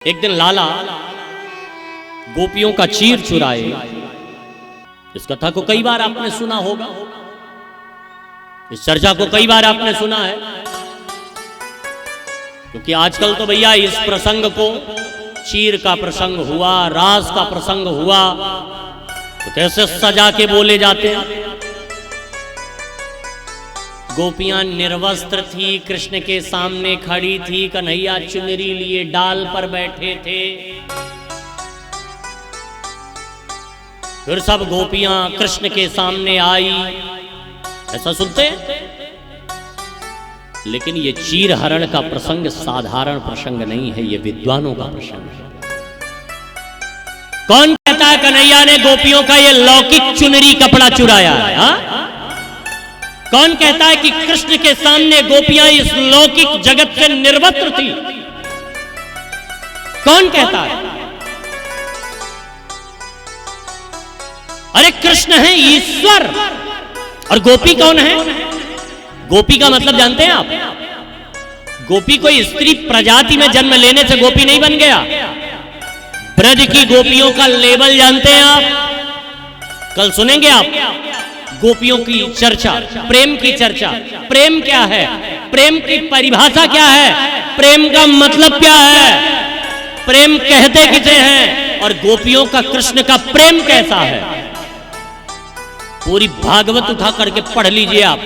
एक दिन लाला गोपियों का चीर चुराए। इस कथा को कई बार आपने सुना होगा, इस चर्चा को कई बार आपने सुना है, क्योंकि आजकल तो भैया इस प्रसंग को, चीर का प्रसंग हुआ, रास का प्रसंग हुआ, तो कैसे सजा के बोले जाते हैं। गोपियां निर्वस्त्र थी, कृष्ण के सामने खड़ी थी, कन्हैया चुनरी लिए डाल पर बैठे थे। फिर सब गोपियां कृष्ण के सामने आई, ऐसा सुनते हैं। लेकिन ये चीर हरण का प्रसंग साधारण प्रसंग नहीं है, ये विद्वानों का प्रसंग है। कौन कहता है कन्हैया ने गोपियों का ये लौकिक चुनरी कपड़ा चुराया है? हा? कौन कहता है कि कृष्ण के सामने गोपियां इस लौकिक जगत से निर्वस्त्र थी? कौन कहता है? अरे कृष्ण है ईश्वर, और गोपी कौन है? गोपी का मतलब जानते हैं आप? गोपी कोई स्त्री प्रजाति में जन्म लेने से गोपी नहीं बन गया। ब्रज की गोपियों का लेवल जानते हैं आप? कल सुनेंगे आप गोपियों की चर्चा, प्रेम की चर्चा। प्रेम क्या है? प्रेम की परिभाषा क्या है? प्रेम का मतलब क्या है? प्रेम कहते किसे हैं? और गोपियों का कृष्ण का प्रेम कैसा है? पूरी भागवत उठा करके पढ़ लीजिए आप।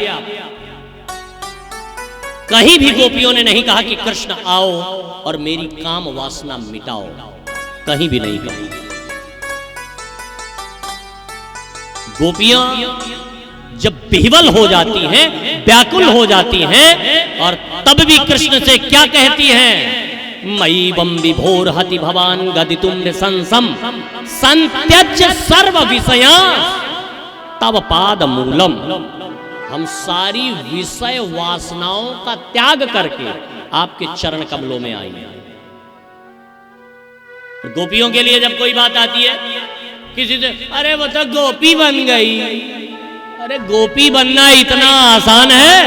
कहीं भी गोपियों ने नहीं कहा कि कृष्ण आओ और मेरी काम वासना मिटाओ, कहीं भी नहीं कहा। गोपियां जब विह्वल हो जाती हैं, व्याकुल हो जाती हैं, और तब भी कृष्ण से क्या कहती हैं? मयि बम विभोर हति भवान गदितुम नृशंसम संत्यज्य सर्व विषया तव पाद मूलम। हम सारी विषय वासनाओं का त्याग करके आपके चरण कमलों में आएंगे। गोपियों के लिए जब कोई बात आती है किसी से, अरे वो तो गोपी बन गई। अरे गोपी बनना इतना आसान है?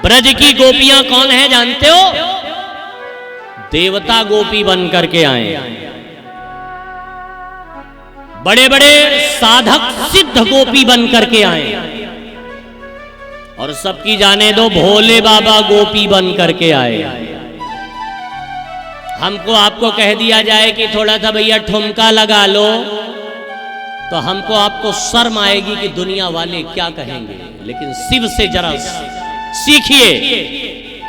ब्रज की गोपियां कौन है जानते हो? देवता गोपी बन करके आए। बड़े बड़े साधक सिद्ध गोपी बन करके आए। और सबकी जाने दो भोले बाबा गोपी बन करके आए। हमको आपको कह दिया जाए कि थोड़ा सा भैया ठुमका लगा लो, तो हमको आपको शर्म आएगी कि दुनिया वाले क्या कहेंगे। लेकिन शिव से जरा सीखिए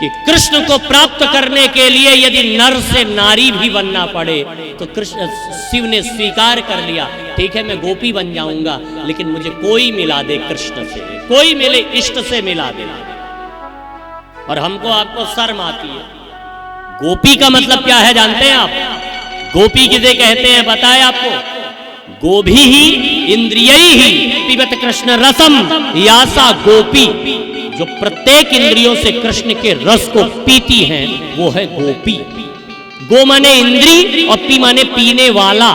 कि कृष्ण को प्राप्त करने के लिए यदि नर से नारी भी बनना पड़े तो कृष्ण, शिव ने स्वीकार कर लिया, ठीक है मैं गोपी बन जाऊंगा, लेकिन मुझे कोई मिला दे कृष्ण से, कोई मेरे इष्ट से मिला दे। और हमको आपको शर्म आती है। गोपी का मतलब क्या है जानते हैं आप? गोपी किसे कहते हैं बताए आपको? गोभी ही इंद्रियई ही पिबत कृष्ण रसम यासा गोपी। जो प्रत्येक इंद्रियों से कृष्ण के रस को पीती हैं वो है गोपी। गो माने इंद्री और पी माने पीने वाला।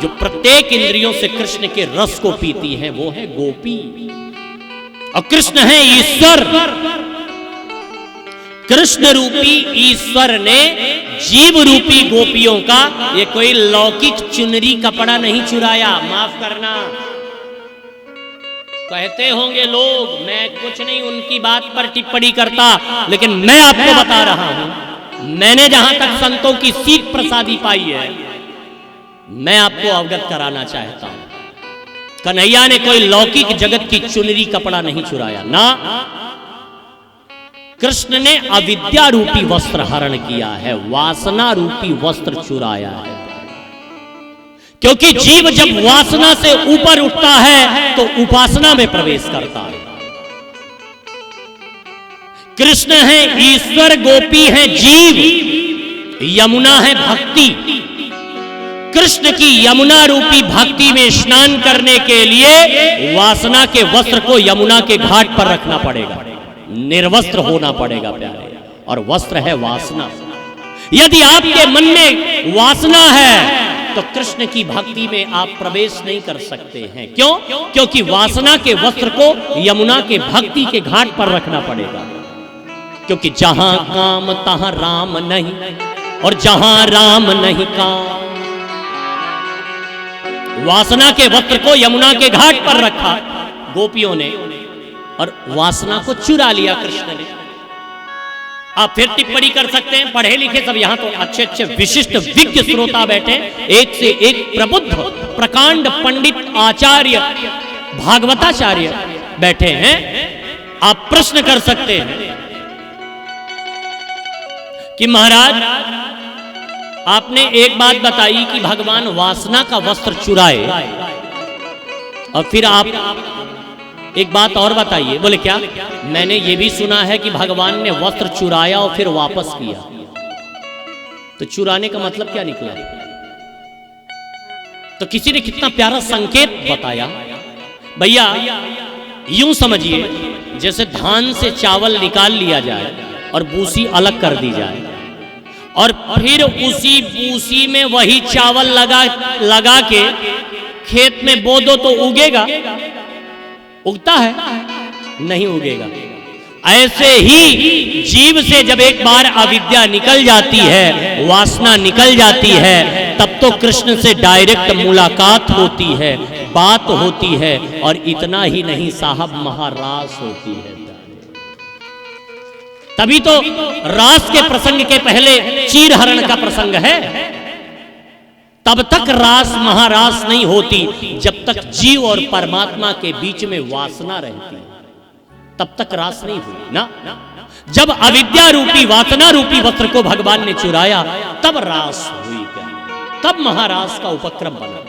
जो प्रत्येक इंद्रियों से कृष्ण के रस को पीती हैं वो है गोपी। और कृष्ण है ईश्वर। कृष्ण रूपी ईश्वर ने जीव रूपी गोपियों का ये कोई लौकिक चुनरी कपड़ा नहीं चुराया। माफ करना, कहते होंगे लोग, मैं कुछ नहीं उनकी बात पर टिप्पणी करता, लेकिन मैं आपको बता रहा हूं, मैंने जहां तक संतों की सीख प्रसादी पाई है, मैं आपको अवगत कराना चाहता हूं। कन्हैया ने कोई लौकिक जगत की चुनरी कपड़ा नहीं चुराया ना। कृष्ण ने अविद्या रूपी वस्त्र हरण किया है, वासना रूपी वस्त्र चुराया है। क्योंकि जीव जब वासना से ऊपर उठता है तो उपासना में प्रवेश करता है। कृष्ण है ईश्वर, गोपी है जीव, यमुना है भक्ति। कृष्ण की यमुना रूपी भक्ति में स्नान करने के लिए वासना के वस्त्र को यमुना के घाट पर रखना पड़ेगा, निर्वस्त्र होना पड़ेगा प्यारे। और वस्त्र है वासना। यदि आपके मन में वासना है तो कृष्ण की भक्ति में आप प्रवेश नहीं कर सकते हैं। क्यों? क्योंकि वासना के वस्त्र को यमुना के भक्ति के घाट पर रखना पड़ेगा। क्योंकि जहां काम तहां राम नहीं, और जहां राम नहीं काम। वासना के वस्त्र को यमुना के घाट पर रखा गोपियों ने, और वासना को चुरा लिया कृष्ण ने। आप फिर टिप्पणी कर सकते हैं, पढ़े लिखे सब यहां तो अच्छे अच्छे विशिष्ट विज्ञ श्रोता बैठे, एक से एक प्रबुद्ध प्रकांड पंडित आचार्य भागवताचार्य बैठे हैं। आप प्रश्न कर सकते हैं कि महाराज आपने एक बात बताई कि भगवान वासना का वस्त्र चुराए, और फिर आप एक बात और बताइए। बोले क्या? मैंने ये भी सुना है कि भगवान ने वस्त्र चुराया और फिर वापस किया। तो चुराने का मतलब क्या निकला? तो किसी ने कितना प्यारा संकेत बताया। भैया यूं समझिए, जैसे धान से चावल निकाल लिया जाए और भूसी अलग कर दी जाए, और फिर उसी भूसी में वही चावल लगा के खेत में बो दो तो उगेगा? उगता है? नहीं उगेगा। ऐसे ही जीव से जब एक बार अविद्या निकल जाती है, वासना निकल जाती है, तब तो कृष्ण से डायरेक्ट मुलाकात होती है, बात होती है, और इतना ही नहीं साहब, महारास होती है। तभी तो रास के प्रसंग के पहले चीरहरण का प्रसंग है। तब तक रास महारास नहीं होती जब तक जीव और परमात्मा के बीच में वासना रहती, तब तक रास नहीं हुई ना। जब अविद्या रूपी वासना रूपी वस्त्र को भगवान ने चुराया, तब रास हुई, तब महारास का उपक्रम बना।